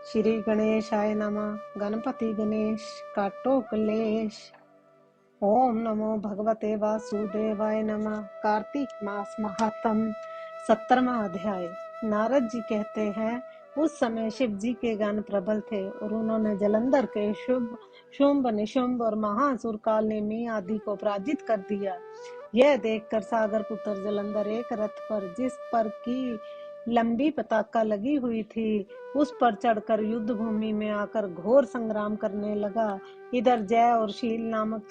श्री गणेशाय नमः। गणपति गणेश काटो क्लेश। ओम नमो भगवते वासुदेवाय नमः। कार्तिक मास महात्म 17वां अध्याय। नारद जी कहते हैं, उस समय शिव जी के गण प्रबल थे और उन्होंने जलंधर के शुंभ निशुंभ और महासुर काल नेमी आदि को पराजित कर दिया। यह देखकर सागर पुत्र जलंधर एक रथ पर, जिस पर की लंबी पताका लगी हुई थी, उस पर चढ़कर युद्ध भूमि में आकर घोर संग्राम करने लगा। इधर जय और शील नामक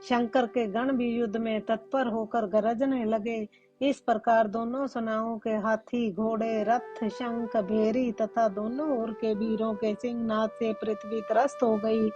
शंकर के गण भी युद्ध में तत्पर होकर गरजने लगे। इस प्रकार दोनों सेनाओं के हाथी, घोड़े, रथ, शंख, भेरी तथा दोनों ओर के वीरों के सिंहनाद से पृथ्वी त्रस्त हो गई।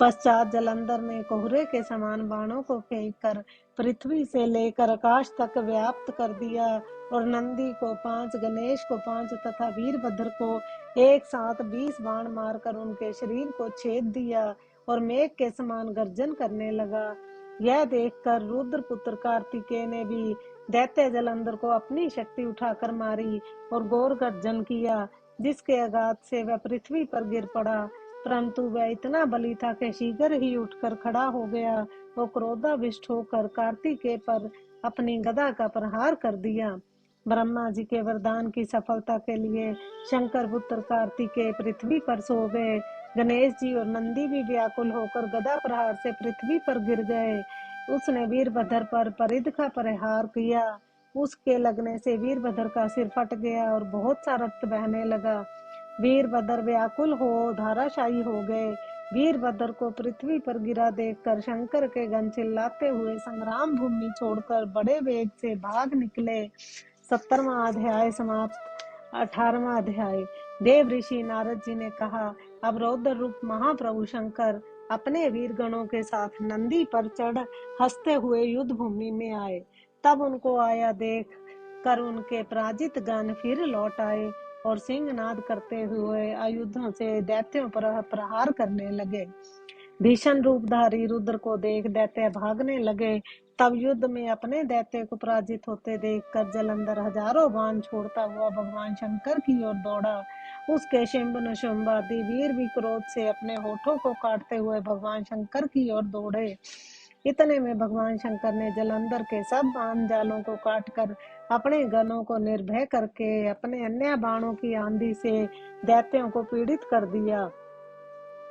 पश्चात जलंधर ने कोहरे के समान बाणों को फेंककर पृथ्वी से लेकर आकाश तक व्याप्त कर दिया और नंदी को 5, गणेश को 5 तथा वीरभद्र को एक साथ 20 बाण मारकर उनके शरीर को छेद दिया और मेघ के समान गर्जन करने लगा। यह देखकर रुद्रपुत्र कार्तिकेय ने भी दैत्य जलंधर को अपनी शक्ति उठाकर मारी और घोर गर्जन किया, जिसके आघात से वह पृथ्वी पर गिर पड़ा। परंतु वह इतना बली था कि शीघ्र ही उठकर खड़ा हो गया और क्रोधाविष्ट होकर कार्तिकेय पर अपनी गदा का प्रहार कर दिया। ब्रह्मा जी के वरदान की सफलता के लिए शंकर पुत्र कार्तिकेय पृथ्वी पर सो गए। गणेश जी और नंदी भी व्याकुल होकर गदा प्रहार से पृथ्वी पर गिर गए। उसने वीरभद्र पर परिध का प्रहार किया। उसके लगने से वीरभद्र का सिर फट गया और बहुत सा रक्त बहने लगा। वीरभद्र व्याकुल हो धाराशायी हो गए। वीरभद्र को पृथ्वी पर गिरा देखकर शंकर के गण चिल्लाते हुए संग्राम भूमि छोड़कर बड़े वेग से भाग निकले। 17वां अध्याय समाप्त। 18वां अध्याय। देव ऋषि नारद जी ने कहा, अब रौद्र रूप महाप्रभु शंकर अपने वीर गणों के साथ नंदी पर चढ़ हंसते हुए युद्ध भूमि में आए। तब उनको आया देख कर उनके पराजित गण फिर लौट आए और सिंहनाद करते हुए आयुधों से दैत्यों पर प्रहार करने लगे। भीषण रूपधारी रुद्र को देख दैत्य भागने लगे। तब युद्ध में अपने दैत्य को पराजित होते देखकर जलंधर हजारों बाण छोड़ता हुआ भगवान शंकर की ओर दौड़ा। उसके शुंभ निशुंभ आदि वीर भी क्रोध से अपने होठों को काटते हुए भगवान शंकर की ओर दौड़े। इतने में भगवान शंकर ने जलंधर के सब बाण जालों को काटकर अपने गणों को निर्भय करके अपने अन्य बाणों की आंधी से दैत्यों को पीड़ित कर दिया।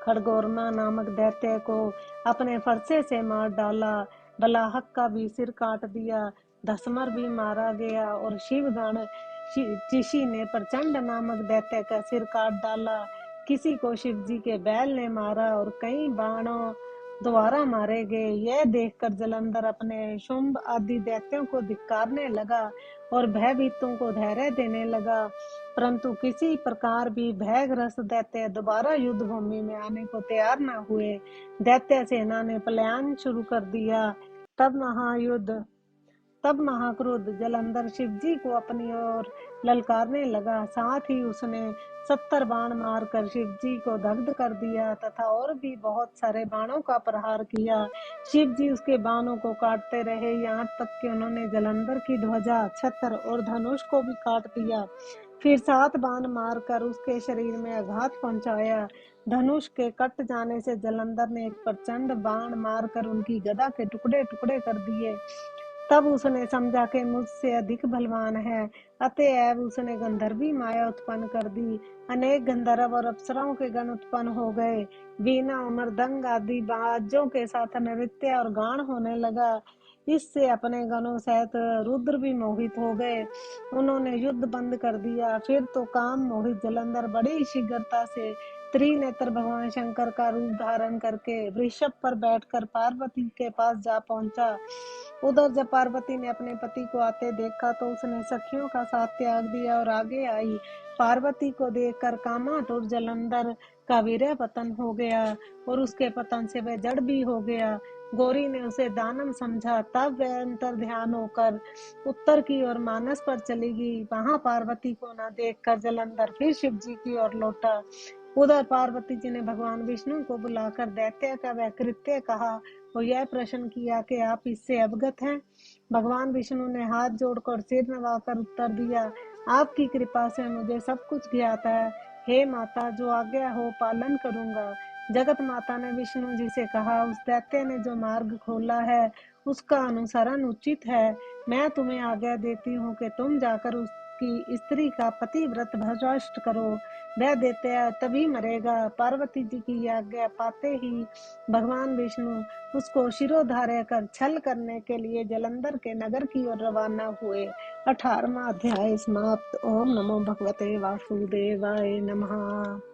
खड़गोरमा नामक दैत्य को अपने फरसे से मार डाला। बलाहक का भी सिर काट दिया। धसमर भी मारा गया और शिवगण चिशी ने प्रचंड नामक दैत्य का सिर काट डाला। किसी को शिव जी के बैल ने मारा और कई बाणों द्वारा मारे गए। यह देखकर जलंधर अपने शुंभ आदि दैत्यों को धिक्कारने लगा और भयभीतों को धैर्य देने लगा। परंतु किसी प्रकार भी भयग्रस्त दैत्य दोबारा युद्ध भूमि में आने को तैयार न हुए। दैत्य सेना ने पलायन शुरू कर दिया। तब महाक्रोध जलंधर शिव जी को अपनी ओर ललकारने लगा। साथ ही उसने 70 बाण मारकर शिव जी को दग्ध कर दिया तथा और भी बहुत सारे बाणों का प्रहार किया। शिव जी उसके बाणों को काटते रहे, यहाँ तक कि उन्होंने जलंधर की ध्वजा, छत्र और धनुष को भी काट दिया। फिर 7 बाण मारकर उसके शरीर में आघात पहुंचाया। धनुष के कट जाने से जलंधर ने एक प्रचंड बाण मारकर उनकी गदा के टुकड़े टुकड़े कर दिए। तब उसने समझा कि मुझसे अधिक बलवान है, अतएव उसने गंधर्वी माया उत्पन्न कर दी। अनेक गंधर्व और अप्सराओं के गण उत्पन्न हो गए। वीणा और मृदंग आदि बाजों के साथ नृत्य और गान होने लगा। इससे अपने गणों सहित रुद्र भी मोहित हो गए। उन्होंने युद्ध बंद कर दिया। फिर तो काम मोहित जलंधर बड़ी शीघ्रता से त्रिनेत्र भगवान शंकर का रूप धारण करके वृषभ पर बैठकर पार्वती के पास जा पहुंचा। उधर जब पार्वती ने अपने पति को आते देखा तो उसने सखियों का साथ त्याग दिया और आगे आई। पार्वती को देखकर कामातुर जलंधर का वीर्य पतन हो गया और उसके पतन से वह जड़ भी हो गया। गौरी ने उसे दानव समझा। तब वह अंतर ध्यान होकर उत्तर की ओर मानस पर चली गई। वहां पार्वती को न देखकर जलंधर फिर शिव जी की ओर लौटा। उधर पार्वती जी ने भगवान विष्णु को बुलाकर दैत्य का वह कृत्य कहा और यह प्रश्न किया कि आप इससे अवगत हैं। भगवान विष्णु ने हाथ जोड़कर सिर नवाकर उत्तर दिया, आपकी कृपा से मुझे सब कुछ ज्ञात है। हे माता, जो आज्ञा हो पालन करूंगा। जगत माता ने विष्णु जी से कहा, उस दैत्य ने जो मार्ग खोला है उसका अनुसरण उचित है। मैं तुम्हें आज्ञा देती हूँ कि तुम जाकर उसकी स्त्री का पतिव्रत भ्रष्ट करो। वह दैत्य तभी मरेगा। पार्वती जी की आज्ञा पाते ही भगवान विष्णु उसको शिरोधार्य कर छल करने के लिए जलंधर के नगर की ओर रवाना हुए। 18वां अध्याय समाप्त। ओम नमो भगवते वासुदेवाय नमः।